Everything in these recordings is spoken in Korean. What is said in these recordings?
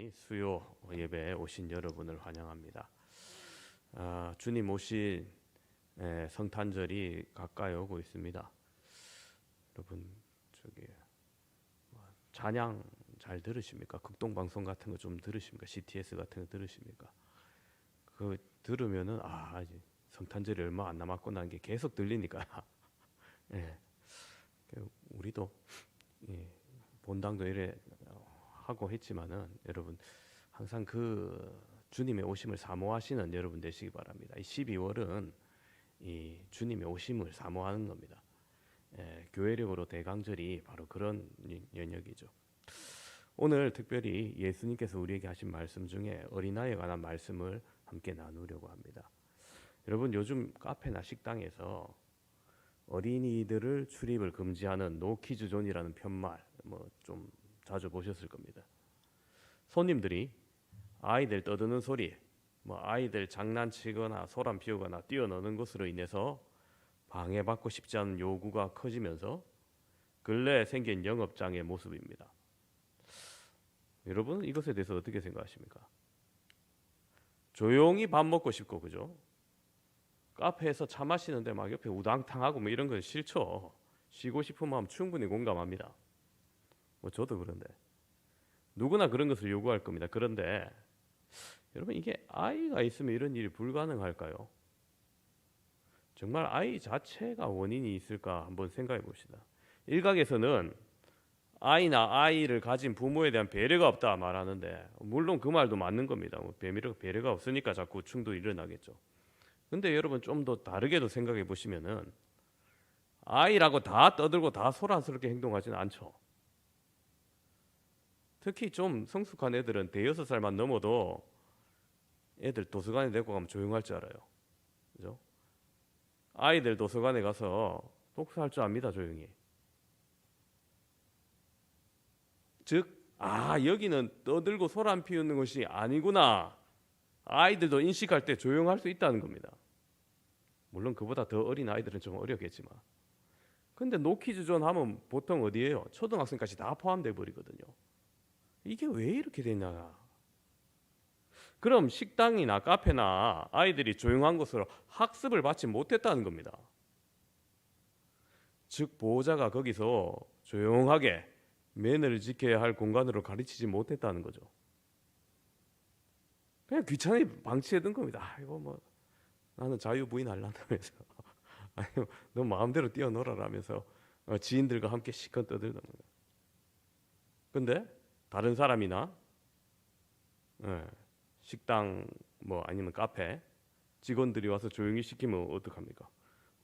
이 수요 예배에 오신 여러분을 환영합니다. 주님 오신 성탄절이 가까이 오고 있습니다. 여러분 저기 찬양 잘 들으십니까? 극동 방송 같은 거 좀 들으십니까? CTS 같은 거 들으십니까? 그 들으면은 이제 성탄절이 얼마 안 남았구나 하는 게 계속 들리니까 예, 우리도 본당도 이래 하고 했지만은 여러분 항상 그 주님의 오심을 사모하시는 여러분 되시기 바랍니다. 이 12월은 이 주님의 오심을 사모하는 겁니다. 교회력으로 대강절이 바로 그런 영역이죠. 오늘 특별히 예수님께서 우리에게 하신 말씀 중에 어린아이에 관한 말씀을 함께 나누려고 합니다. 여러분 요즘 카페나 식당에서 어린이들을 출입을 금지하는 노키즈 존이라는 편말 좀 자주 보셨을 겁니다. 손님들이 아이들 떠드는 소리, 아이들 장난치거나 소란 피우거나 뛰어노는 것으로 인해서 방해받고 싶지 않은 요구가 커지면서 근래에 생긴 영업장의 모습입니다. 여러분 이것에 대해서 어떻게 생각하십니까? 조용히 밥 먹고 싶고 그죠? 카페에서 차 마시는데 막 옆에 우당탕하고 이런 건 싫죠. 쉬고 싶은 마음 충분히 공감합니다. 저도 그런데 누구나 그런 것을 요구할 겁니다. 그런데 여러분 이게 아이가 있으면 이런 일이 불가능할까요? 정말 아이 자체가 원인이 있을까 한번 생각해 봅시다. 일각에서는 아이나 아이를 가진 부모에 대한 배려가 없다 말하는데 물론 그 말도 맞는 겁니다. 배려가 없으니까 자꾸 충돌이 일어나겠죠. 근데 여러분 좀 더 다르게도 생각해 보시면은 아이라고 다 떠들고 다 소란스럽게 행동하지는 않죠. 특히 좀 성숙한 애들은 대여섯 살만 넘어도 애들 도서관에 데리고 가면 조용할 줄 알아요. 그죠? 아이들 도서관에 가서 독서할 줄 압니다. 조용히. 즉, 여기는 떠들고 소란 피우는 것이 아니구나. 아이들도 인식할 때 조용할 수 있다는 겁니다. 물론 그보다 더 어린 아이들은 좀 어렵겠지만. 근데 노키즈존 하면 보통 어디예요? 초등학생까지 다 포함돼 버리거든요. 이게 왜 이렇게 되냐? 그럼 식당이나 카페나 아이들이 조용한 곳으로 학습을 받지 못했다는 겁니다. 즉 보호자가 거기서 조용하게 매너를 지켜야 할 공간으로 가르치지 못했다는 거죠. 그냥 귀찮게 방치해둔 겁니다. 이거 나는 자유부인하려면서 아니요 너 마음대로 뛰어놀아라면서 지인들과 함께 시컷 떠들던 거예요. 근데 다른 사람이나 식당 아니면 카페 직원들이 와서 조용히 시키면 어떡합니까?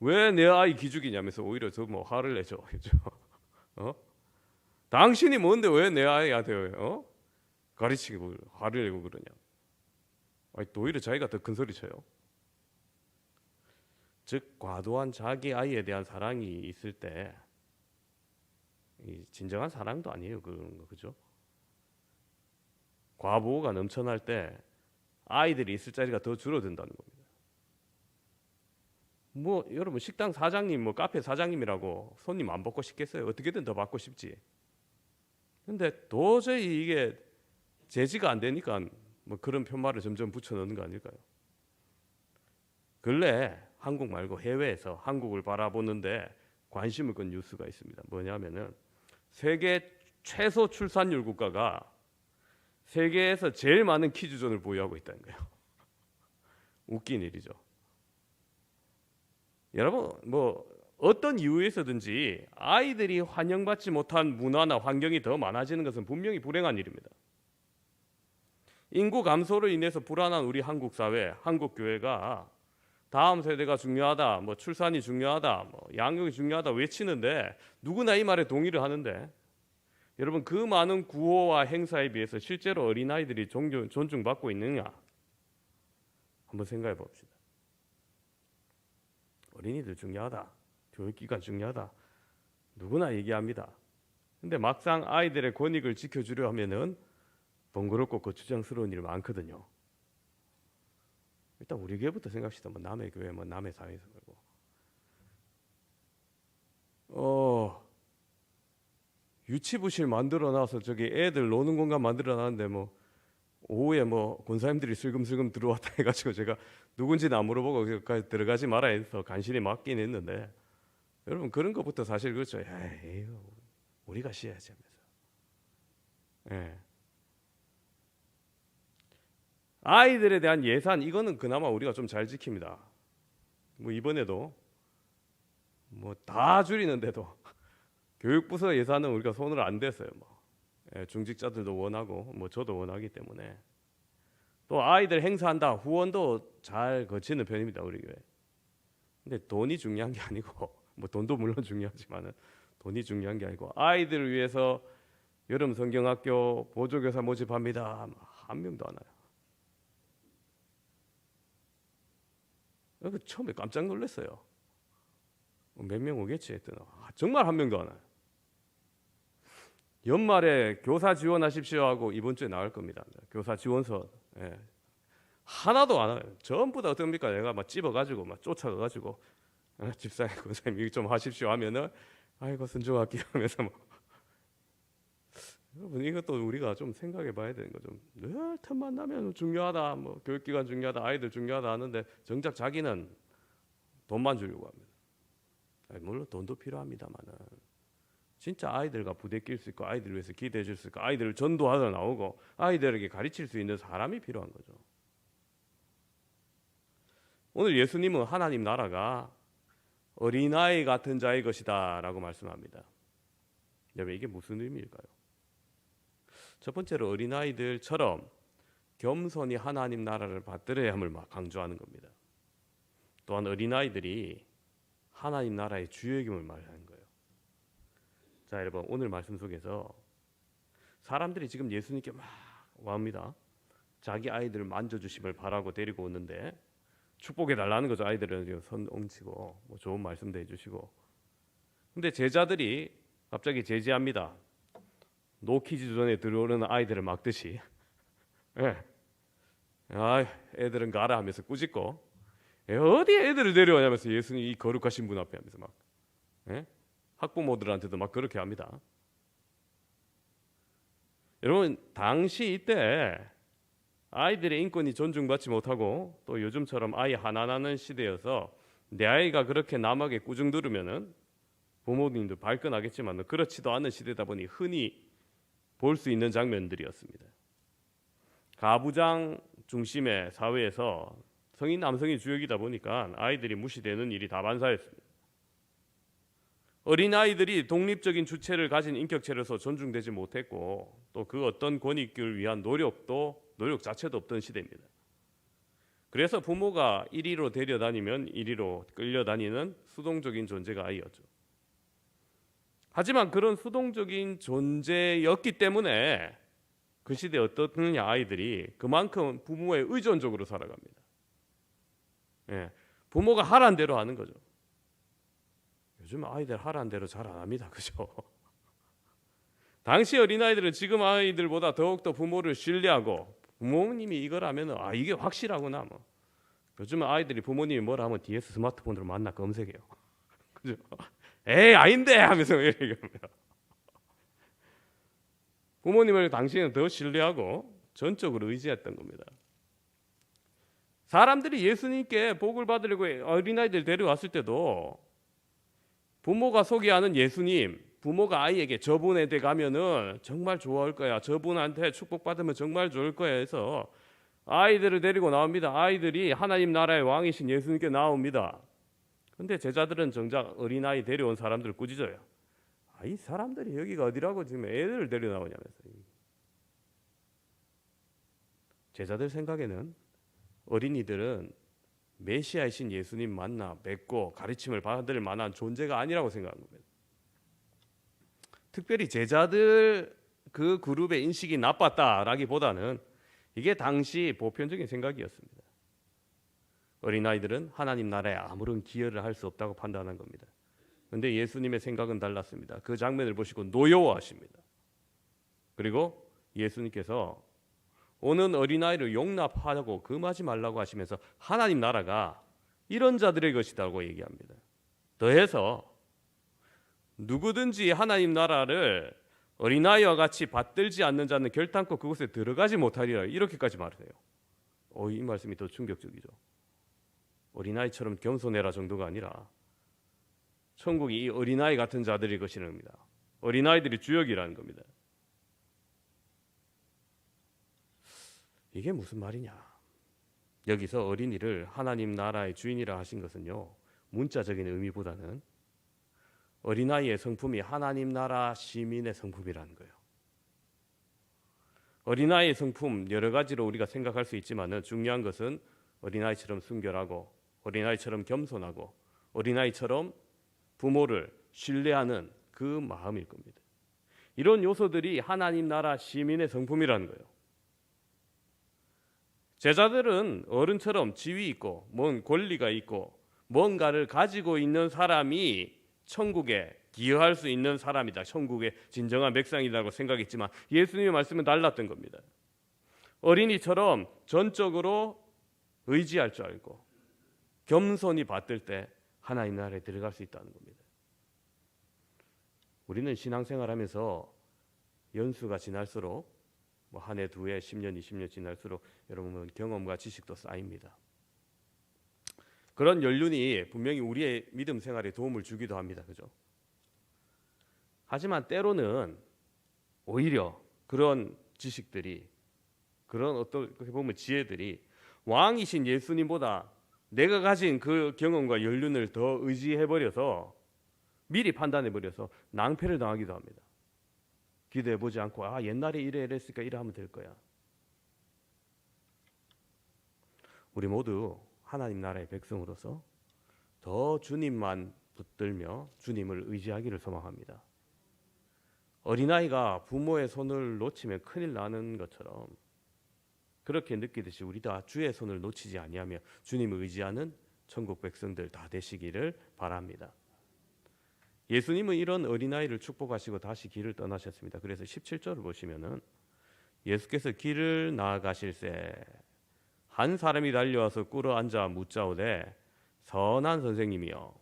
왜 내 아이 기죽이냐면서 오히려 저 화를 내죠. 그죠? 당신이 뭔데 왜 내 아이한테 가르치고 화를 내고 그러냐? 오히려 자기가 더 큰 소리 쳐요. 즉 과도한 자기 아이에 대한 사랑이 있을 때 진정한 사랑도 아니에요. 그런 거 그죠? 과보호가 넘쳐날 때 아이들이 있을 자리가 더 줄어든다는 겁니다. 여러분 식당 사장님 카페 사장님이라고 손님 안 받고 싶겠어요? 어떻게든 더 받고 싶지. 근데 도저히 이게 제지가 안 되니까 그런 편말을 점점 붙여넣는 거 아닐까요? 근래 한국 말고 해외에서 한국을 바라보는데 관심을 끈 뉴스가 있습니다. 뭐냐면은 세계 최소 출산율 국가가 세계에서 제일 많은 키즈존을 보유하고 있다는 거예요. 웃긴 일이죠. 여러분 어떤 이유에서든지 아이들이 환영받지 못한 문화나 환경이 더 많아지는 것은 분명히 불행한 일입니다. 인구 감소로 인해서 불안한 우리 한국 사회, 한국 교회가 다음 세대가 중요하다, 출산이 중요하다, 양육이 중요하다 외치는데 누구나 이 말에 동의를 하는데 여러분 그 많은 구호와 행사에 비해서 실제로 어린아이들이 존중받고 있느냐? 한번 생각해 봅시다. 어린이들 중요하다, 교육기관 중요하다, 누구나 얘기합니다. 근데 막상 아이들의 권익을 지켜주려 하면은 번거롭고 거추장스러운 일 많거든요. 일단 우리 교회부터 생각합시다. 남의 교회, 남의 사회에서 말고. 유치부실 만들어놔서 저기 애들 노는 공간 만들어놨는데 오후에 뭐 권사님들이 슬금슬금 들어왔다 해가지고 제가 누군지는 안 물어보고 들어가지 마라 해서 간신히 맞긴 했는데, 여러분 그런 것부터 사실 그렇죠. 에이, 우리가 쉬어야지 하면서. 예. 아이들에 대한 예산, 이거는 그나마 우리가 좀 잘 지킵니다. 뭐 이번에도 뭐 다 줄이는데도 교육부서 예산은 우리가 손을 안 댔어요. 뭐. 예, 중직자들도 원하고 뭐 저도 원하기 때문에. 또 아이들 행사한다 후원도 잘 거치는 편입니다, 우리 교회. 근데 돈이 중요한 게 아니고, 뭐 돈도 물론 중요하지만은 돈이 중요한 게 아니고, 아이들을 위해서 여름 성경학교 보조교사 모집합니다. 한 명도 안 와요. 처음에 깜짝 놀랐어요. 몇 명 오겠지 했더니 정말 한 명도 안 와요. 연말에 교사 지원하십시오 하고 이번 주에 나갈 겁니다. 교사 지원서. 예. 하나도 안 와요. 전부 다 어떻습니까? 내가 막 찝어가지고 막 쫓아가가지고 집사님, 권사님 이거 좀 하십시오 하면은 아이고 순종할게요 하면서 뭐. 여러분 이것도 우리가 좀 생각해봐야 되는 거죠. 늘 틈만 나면 중요하다, 뭐 교육기관 중요하다, 아이들 중요하다 하는데 정작 자기는 돈만 주려고 합니다. 물론 돈도 필요합니다만은 진짜 아이들과 부대낄 수 있고 아이들을 위해서 기도해 줄 수 있고 아이들을 전도하러 나오고 아이들에게 가르칠 수 있는 사람이 필요한 거죠. 오늘 예수님은 하나님 나라가 어린아이 같은 자의 것이다 라고 말씀합니다. 여러분 이게 무슨 의미일까요? 첫 번째로 어린아이들처럼 겸손히 하나님 나라를 받들어야 함을 강조하는 겁니다. 또한 어린아이들이 하나님 나라의 주역임을 말하는 거예요. 자, 여러분 오늘 말씀 속에서 사람들이 지금 예수님께 막 와옵니다. 자기 아이들을 만져주심을 바라고 데리고 오는데 축복해 달라는 거죠. 아이들은 손 엉치고 뭐 좋은 말씀도 해주시고. 근데 제자들이 갑자기 제지합니다. 놓기지 전에 들어오는 아이들을 막듯이. 예. 아, 애들은 가라 하면서 꾸짖고, 어디 애들을 데려오냐면서 예수님 이 거룩하신 분 앞에 하면서 막, 예? 학부모들한테도 막 그렇게 합니다. 여러분 당시 이때 아이들의 인권이 존중받지 못하고 또 요즘처럼 아이 하나 낳는 시대여서 내 아이가 그렇게 남에게 꾸중 들으면은 부모님도 발끈하겠지만 그렇지도 않은 시대다 보니 흔히 볼 수 있는 장면들이었습니다. 가부장 중심의 사회에서 성인 남성이 주역이다 보니까 아이들이 무시되는 일이 다반사였습니다. 어린아이들이 독립적인 주체를 가진 인격체로서 존중되지 못했고 또 그 어떤 권익을 위한 노력 자체도 없던 시대입니다. 그래서 부모가 이리로 데려다니면 이리로 끌려다니는 수동적인 존재가 아이였죠. 하지만 그런 수동적인 존재였기 때문에 그 시대에 어떻느냐, 아이들이 그만큼 부모에 의존적으로 살아갑니다. 예, 부모가 하라는 대로 하는 거죠. 요즘 아이들 하라는 대로 잘 안 합니다. 그죠? 당시 어린아이들은 지금 아이들보다 더욱더 부모를 신뢰하고 부모님이 이걸 하면 이게 확실하구나. 뭐. 요즘은 아이들이 부모님이 뭐라 하면 뒤에서 스마트폰으로 만나 검색해요. 그죠? 에이 아닌데 하면서 얘기합니다. 부모님을 당시에는 더 신뢰하고 전적으로 의지했던 겁니다. 사람들이 예수님께 복을 받으려고 어린아이들 데려왔을 때도 부모가 소개하는 예수님, 부모가 아이에게 저분에 대 가면은 정말 좋아할 거야, 저분한테 축복받으면 정말 좋을 거야 해서 아이들을 데리고 나옵니다. 아이들이 하나님 나라의 왕이신 예수님께 나옵니다. 근데 제자들은 정작 어린아이 데려온 사람들을 꾸짖어요. 이 사람들이 여기가 어디라고 지금 애들을 데려 나오냐면서. 제자들 생각에는 어린이들은 메시아이신 예수님 만나 뵙고 가르침을 받을 만한 존재가 아니라고 생각한 겁니다. 특별히 제자들 그 그룹의 인식이 나빴다라기보다는 이게 당시 보편적인 생각이었습니다. 어린아이들은 하나님 나라에 아무런 기여를 할 수 없다고 판단한 겁니다. 그런데 예수님의 생각은 달랐습니다. 그 장면을 보시고 노여워하십니다. 그리고 예수님께서 오는 어린아이를 용납하고 금하지 말라고 하시면서 하나님 나라가 이런 자들의 것이라고 얘기합니다. 더해서 누구든지 하나님 나라를 어린아이와 같이 받들지 않는 자는 결단코 그곳에 들어가지 못하리라. 이렇게까지 말해요. 이 말씀이 더 충격적이죠. 어린아이처럼 겸손해라 정도가 아니라 천국이 이 어린아이 같은 자들의 것이라는 겁니다. 어린아이들이 주역이라는 겁니다. 이게 무슨 말이냐? 여기서 어린이를 하나님 나라의 주인이라 하신 것은요, 문자적인 의미보다는 어린아이의 성품이 하나님 나라 시민의 성품이라는 거예요. 어린아이의 성품 여러 가지로 우리가 생각할 수 있지만 중요한 것은 어린아이처럼 순결하고 어린아이처럼 겸손하고 어린아이처럼 부모를 신뢰하는 그 마음일 겁니다. 이런 요소들이 하나님 나라 시민의 성품이라는 거예요. 제자들은 어른처럼 지위 있고 뭔 권리가 있고 뭔가를 가지고 있는 사람이 천국에 기여할 수 있는 사람이다. 천국의 진정한 백성이라고 생각했지만 예수님의 말씀은 달랐던 겁니다. 어린이처럼 전적으로 의지할 줄 알고 겸손히 받들 때 하나님 나라에 들어갈 수 있다는 겁니다. 우리는 신앙생활하면서 연수가 지날수록 한 해, 두 해, 10년, 20년 지날수록 여러분 경험과 지식도 쌓입니다. 그런 연륜이 분명히 우리의 믿음 생활에 도움을 주기도 합니다. 그죠? 하지만 때로는 오히려 그런 지식들이, 그런 어떻게 보면 지혜들이 왕이신 예수님보다 내가 가진 그 경험과 연륜을 더 의지해버려서 미리 판단해버려서 낭패를 당하기도 합니다. 기도해보지 않고 옛날에 이랬으니까 이래 하면 될 거야. 우리 모두 하나님 나라의 백성으로서 더 주님만 붙들며 주님을 의지하기를 소망합니다. 어린아이가 부모의 손을 놓치면 큰일 나는 것처럼 그렇게 느끼듯이 우리 다 주의 손을 놓치지 아니하며 주님을 의지하는 천국 백성들 다 되시기를 바랍니다. 예수님은 이런 어린아이를 축복하시고 다시 길을 떠나셨습니다. 그래서 17절을 보시면은 예수께서 길을 나아가실새 한 사람이 달려와서 꿇어 앉아 묻자오되 선한 선생님이여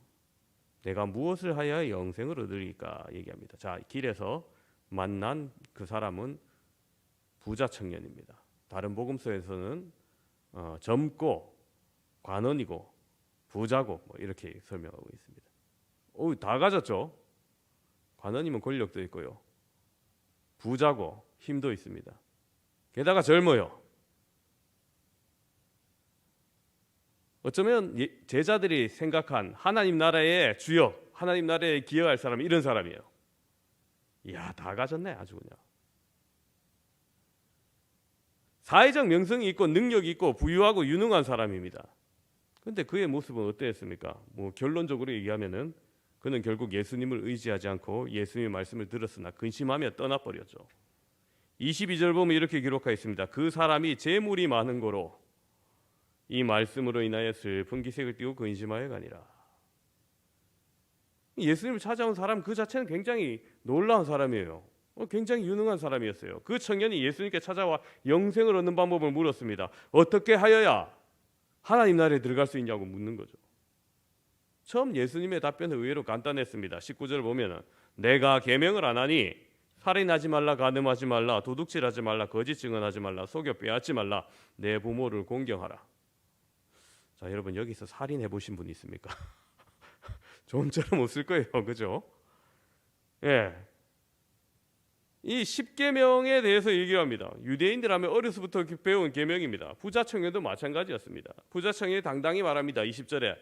내가 무엇을 하여야 영생을 얻으리까 얘기합니다. 자, 길에서 만난 그 사람은 부자 청년입니다. 다른 복음서에서는 젊고 관원이고 부자고 이렇게 설명하고 있습니다. 다 가졌죠. 관원이면 권력도 있고요. 부자고 힘도 있습니다. 게다가 젊어요. 어쩌면 제자들이 생각한 하나님 나라의 주역, 하나님 나라에 기여할 사람이 이런 사람이에요. 이야, 다 가졌네 아주 그냥. 사회적 명성이 있고 능력이 있고 부유하고 유능한 사람입니다. 그런데 그의 모습은 어땠습니까? 결론적으로 얘기하면은 그는 결국 예수님을 의지하지 않고 예수님의 말씀을 들었으나 근심하며 떠나버렸죠. 22절 보면 이렇게 기록하여 있습니다. 그 사람이 재물이 많은 고로 이 말씀으로 인하여 슬픈 기색을 띠고 근심하여 가니라. 예수님을 찾아온 사람 그 자체는 굉장히 놀라운 사람이에요. 굉장히 유능한 사람이었어요. 그 청년이 예수님께 찾아와 영생을 얻는 방법을 물었습니다. 어떻게 하여야 하나님 나라에 들어갈 수 있냐고 묻는 거죠. 처음 예수님의 답변은 의외로 간단했습니다. 19절 보면은 내가 계명을 안 하니 살인하지 말라, 간음하지 말라, 도둑질하지 말라, 거짓 증언하지 말라, 속여 빼앗지 말라, 내 부모를 공경하라. 자, 여러분 여기서 살인해 보신 분 있습니까? 좀처럼 없을 거예요, 그죠? 예, 이 10계명에 대해서 얘기합니다. 유대인들하면 어려서부터 배운 계명입니다. 부자 청년도 마찬가지였습니다. 부자 청년이 당당히 말합니다. 20절에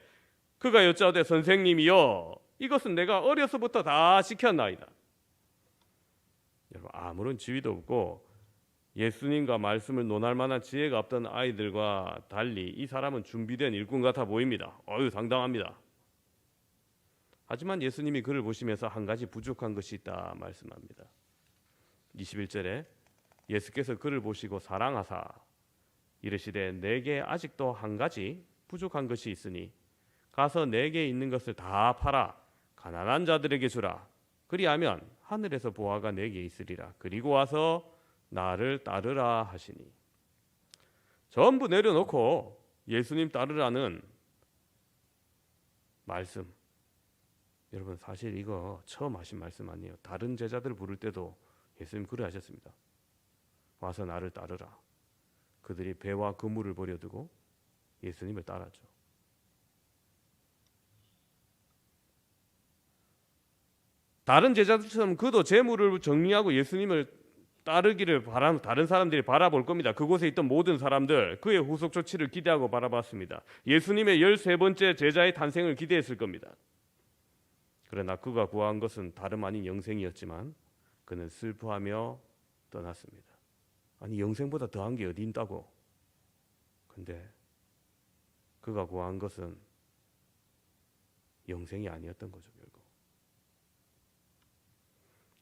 그가 여짜오되 선생님이여 이것은 내가 어려서부터 다 지켰나이다. 여러분 아무런 지위도 없고 예수님과 말씀을 논할 만한 지혜가 없던 아이들과 달리 이 사람은 준비된 일꾼 같아 보입니다. 당당합니다. 하지만 예수님이 그를 보시면서 한 가지 부족한 것이 있다 말씀합니다. 21절에 예수께서 그를 보시고 사랑하사 이르시되 내게 아직도 한 가지 부족한 것이 있으니 가서 내게 있는 것을 다 팔아 가난한 자들에게 주라. 그리하면 하늘에서 보화가 내게 있으리라. 그리고 와서 나를 따르라 하시니. 전부 내려놓고 예수님 따르라는 말씀. 여러분 사실 이거 처음 하신 말씀 아니에요. 다른 제자들 부를 때도 예수님 그래 하셨습니다. 와서 나를 따르라. 그들이 배와 그물을 버려두고 예수님을 따랐죠. 다른 제자들처럼 그도 재물을 정리하고 예수님을 따르기를 바라는 다른 사람들이 바라볼 겁니다. 그곳에 있던 모든 사람들 그의 후속 조치를 기대하고 바라봤습니다. 예수님의 13번째 제자의 탄생을 기대했을 겁니다. 그러나 그가 구한 것은 다름 아닌 영생이었지만 그는 슬퍼하며 떠났습니다. 아니 영생보다 더한 게 어디 있다고. 근데 그가 구한 것은 영생이 아니었던 거죠. 결국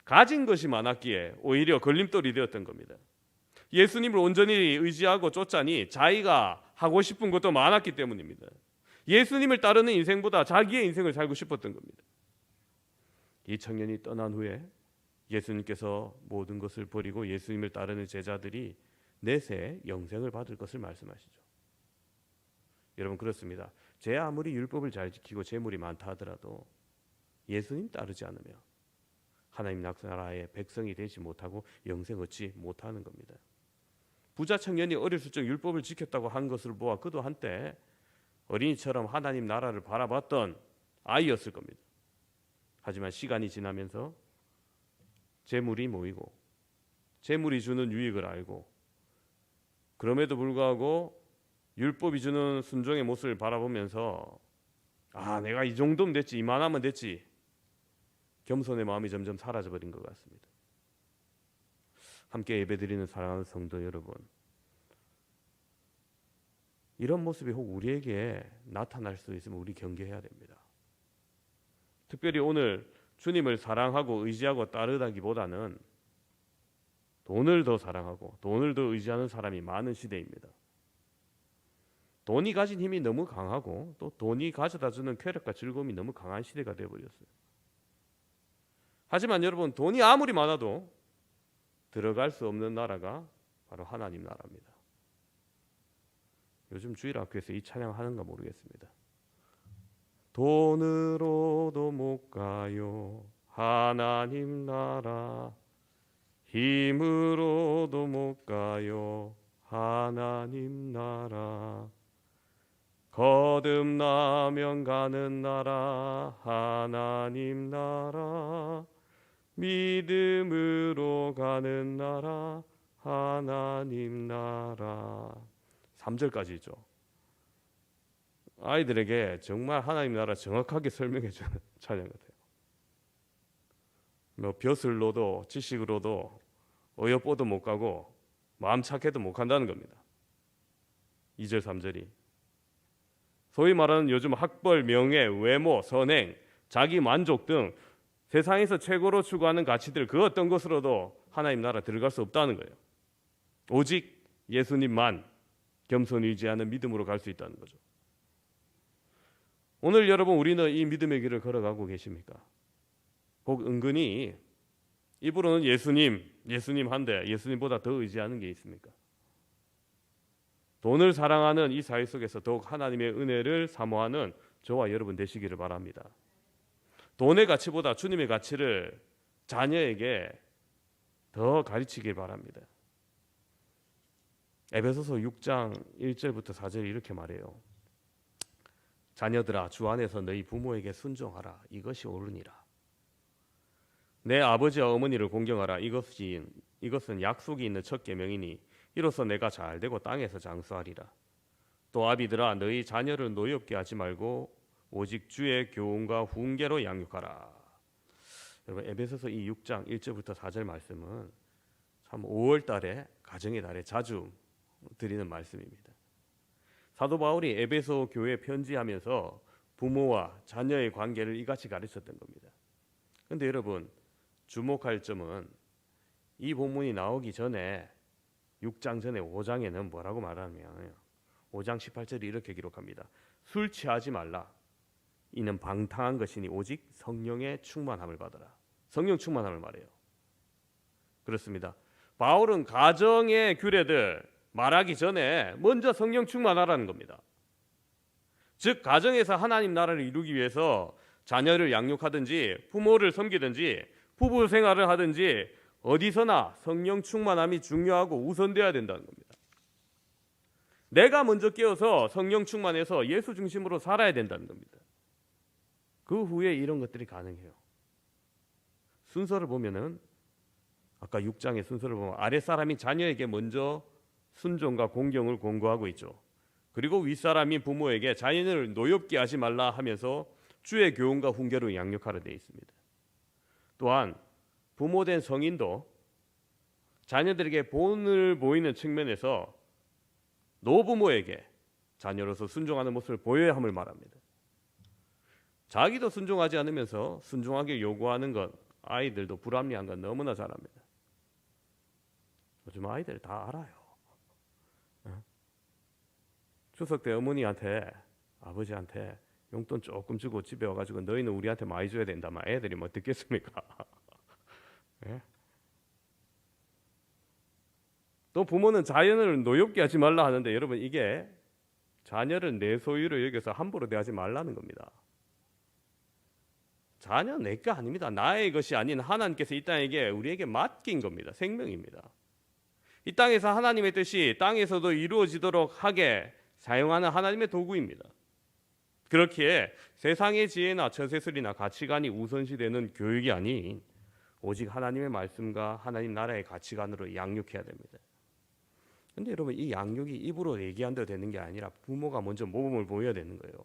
가진 것이 많았기에 오히려 걸림돌이 되었던 겁니다. 예수님을 온전히 의지하고 쫓자니 자기가 하고 싶은 것도 많았기 때문입니다. 예수님을 따르는 인생보다 자기의 인생을 살고 싶었던 겁니다. 이 청년이 떠난 후에 예수님께서 모든 것을 버리고 예수님을 따르는 제자들이 내세 영생을 받을 것을 말씀하시죠. 여러분 그렇습니다. 제 아무리 율법을 잘 지키고 재물이 많다 하더라도 예수님 따르지 않으면 하나님 나라의 백성이 되지 못하고 영생 얻지 못하는 겁니다. 부자 청년이 어렸을 적 율법을 지켰다고 한 것을 보아 그도 한때 어린이처럼 하나님 나라를 바라봤던 아이였을 겁니다. 하지만 시간이 지나면서 재물이 모이고 재물이 주는 유익을 알고 그럼에도 불구하고 율법이 주는 순종의 모습을 바라보면서 내가 이 정도면 됐지, 이만하면 됐지, 겸손의 마음이 점점 사라져버린 것 같습니다. 함께 예배드리는 사랑하는 성도 여러분, 이런 모습이 혹 우리에게 나타날 수 있으면 우리 경계해야 됩니다. 특별히 오늘 주님을 사랑하고 의지하고 따르다기보다는 돈을 더 사랑하고 돈을 더 의지하는 사람이 많은 시대입니다. 돈이 가진 힘이 너무 강하고 또 돈이 가져다주는 쾌락과 즐거움이 너무 강한 시대가 되어버렸어요. 하지만 여러분, 돈이 아무리 많아도 들어갈 수 없는 나라가 바로 하나님 나라입니다. 요즘 주일학교에서 이 찬양 하는가 모르겠습니다. 돈으로도 못 가요 하나님 나라, 힘으로도 못 가요 하나님 나라, 거듭나면 가는 나라 하나님 나라, 믿음으로 가는 나라 하나님 나라. 3절까지 있죠. 아이들에게 정말 하나님 나라 정확하게 설명해 주는 찬양 같아요. 뭐 벼슬로도 지식으로도 어여뽀도 못 가고 마음 착해도 못 간다는 겁니다. 2절 3절이 소위 말하는 요즘 학벌, 명예, 외모, 선행, 자기 만족 등 세상에서 최고로 추구하는 가치들 그 어떤 것으로도 하나님 나라 들어갈 수 없다는 거예요. 오직 예수님만 겸손히 의지하는 믿음으로 갈 수 있다는 거죠. 오늘 여러분, 우리는 이 믿음의 길을 걸어가고 계십니까? 혹 은근히 입으로는 예수님 한데 예수님보다 더 의지하는 게 있습니까? 돈을 사랑하는 이 사회 속에서 더욱 하나님의 은혜를 사모하는 저와 여러분 되시기를 바랍니다. 돈의 가치보다 주님의 가치를 자녀에게 더 가르치길 바랍니다. 에베소서 6장 1절부터 4절이 이렇게 말해요. 자녀들아, 주 안에서 너희 부모에게 순종하라. 이것이 옳으니라. 내 아버지와 어머니를 공경하라. 이것은 약속이 있는 첫 계명이니 이로써 내가 잘되고 땅에서 장수하리라. 또 아비들아, 너희 자녀를 노엽게 하지 말고 오직 주의 교훈과 훈계로 양육하라. 여러분, 에베소서 이 6장 1절부터 4절 말씀은 참 5월 달에 가정의 달에 자주 드리는 말씀입니다. 사도 바울이 에베소 교회에 편지하면서 부모와 자녀의 관계를 이같이 가르쳤던 겁니다. 그런데 여러분, 주목할 점은 이 본문이 나오기 전에 6장 전에 5장에는 뭐라고 말하냐면 5장 18절이 이렇게 기록합니다. 술 취하지 말라. 이는 방탕한 것이니 오직 성령의 충만함을 받아라. 성령 충만함을 말해요. 그렇습니다. 바울은 가정의 규례들 말하기 전에 먼저 성령 충만하라는 겁니다. 즉 가정에서 하나님 나라를 이루기 위해서 자녀를 양육하든지 부모를 섬기든지 부부 생활을 하든지 어디서나 성령 충만함이 중요하고 우선돼야 된다는 겁니다. 내가 먼저 깨어서 성령 충만해서 예수 중심으로 살아야 된다는 겁니다. 그 후에 이런 것들이 가능해요. 순서를 보면은 아까 6장의 순서를 보면 아랫사람이 자녀에게 먼저 순종과 공경을 권고하고 있죠. 그리고 윗사람이 부모에게 자녀를 노엽게 하지 말라 하면서 주의 교훈과 훈계로 양육하라 되어 있습니다. 또한 부모된 성인도 자녀들에게 본을 보이는 측면에서 노부모에게 자녀로서 순종하는 모습을 보여야 함을 말합니다. 자기도 순종하지 않으면서 순종하게 요구하는 것, 아이들도 불합리한 건 너무나 잘 압니다. 요즘 아이들 다 알아요. 추석 때 어머니한테, 아버지한테 용돈 조금 주고 집에 와가지고 너희는 우리한테 많이 줘야 된다면 애들이 뭐 듣겠습니까? 예? 또 부모는 자녀를 노엽게 하지 말라 하는데 여러분 이게 자녀를 내 소유로 여겨서 함부로 대하지 말라는 겁니다. 자녀는 내 거 아닙니다. 나의 것이 아닌 하나님께서 이 땅에게 우리에게 맡긴 겁니다. 생명입니다. 이 땅에서 하나님의 뜻이 땅에서도 이루어지도록 하게 사용하는 하나님의 도구입니다. 그렇기에 세상의 지혜나 처세술이나 가치관이 우선시되는 교육이 아닌 오직 하나님의 말씀과 하나님 나라의 가치관으로 양육해야 됩니다. 그런데 여러분 이 양육이 입으로 얘기한대로 되는 게 아니라 부모가 먼저 모범을 보여야 되는 거예요.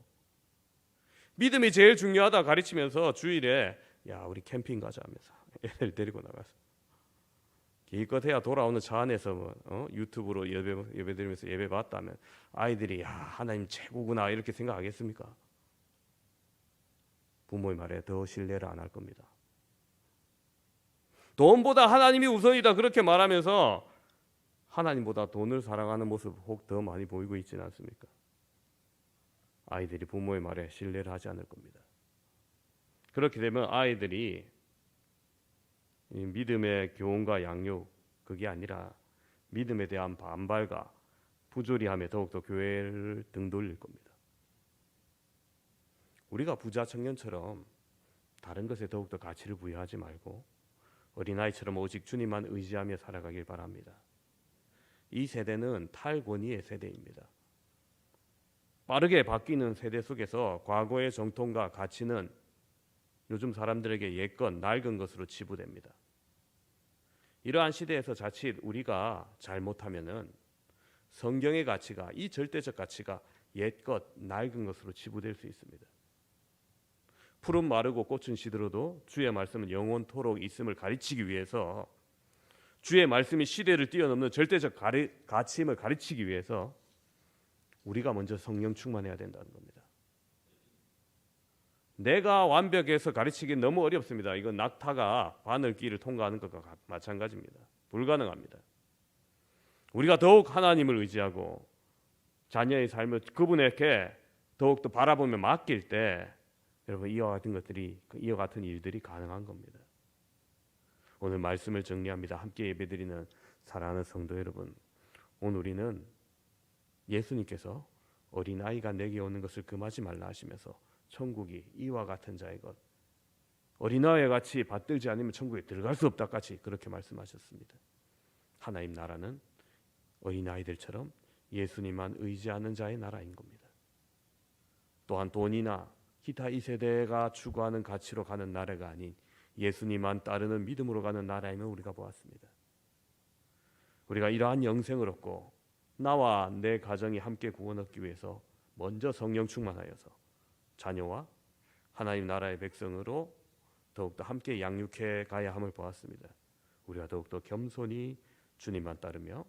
믿음이 제일 중요하다 가르치면서 주일에 야 우리 캠핑 가자 하면서 애들 데리고 나가서 기껏 해야 돌아오는 차 안에서 유튜브로 예배 드리면서 예배 봤다면 아이들이 야 하나님 최고구나 이렇게 생각하겠습니까? 부모의 말에 더 신뢰를 안 할 겁니다. 돈보다 하나님이 우선이다 그렇게 말하면서 하나님보다 돈을 사랑하는 모습 혹 더 많이 보이고 있지는 않습니까? 아이들이 부모의 말에 신뢰를 하지 않을 겁니다. 그렇게 되면 아이들이 이 믿음의 교훈과 양육 그게 아니라 믿음에 대한 반발과 부조리함에 더욱더 교회를 등 돌릴 겁니다. 우리가 부자 청년처럼 다른 것에 더욱더 가치를 부여하지 말고 어린아이처럼 오직 주님만 의지하며 살아가길 바랍니다. 이 세대는 탈권위의 세대입니다. 빠르게 바뀌는 세대 속에서 과거의 정통과 가치는 요즘 사람들에게 옛것, 낡은 것으로 치부됩니다. 이러한 시대에서 자칫 우리가 잘못하면은 성경의 가치가 이 절대적 가치가 옛것, 낡은 것으로 치부될 수 있습니다. 풀은 마르고 꽃은 시들어도 주의 말씀은 영원토록 있음을 가르치기 위해서 주의 말씀이 시대를 뛰어넘는 절대적 가치임을 가르치기 위해서 우리가 먼저 성령 충만해야 된다는 겁니다. 내가 완벽해서 가르치기 너무 어렵습니다. 이건 낙타가 바늘길을 통과하는 것과 마찬가지입니다. 불가능합니다. 우리가 더욱 하나님을 의지하고 자녀의 삶을 그분에게 더욱더 바라보며 맡길 때 여러분 이와 같은 일들이 가능한 겁니다. 오늘 말씀을 정리합니다. 함께 예배드리는 사랑하는 성도 여러분, 오늘 우리는 예수님께서 어린아이가 내게 오는 것을 금하지 말라 하시면서 천국이 이와 같은 자의 것, 어린아이와 같이 받들지 않으면 천국에 들어갈 수 없다 같이 그렇게 말씀하셨습니다. 하나님 나라는 어린아이들처럼 예수님만 의지하는 자의 나라인 겁니다. 또한 돈이나 기타 이 세대가 추구하는 가치로 가는 나라가 아닌 예수님만 따르는 믿음으로 가는 나라임을 우리가 보았습니다. 우리가 이러한 영생을 얻고 나와 내 가정이 함께 구원 얻기 위해서 먼저 성령 충만하여서 자녀와 하나님 나라의 백성으로 더욱더 함께 양육해 가야 함을 보았습니다. 우리가 더욱더 겸손히 주님만 따르며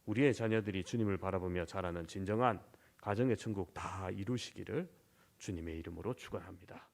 우리의 자녀들이 주님을 바라보며 자라는 진정한 가정의 천국 다 이루시기를 주님의 이름으로 축원합니다.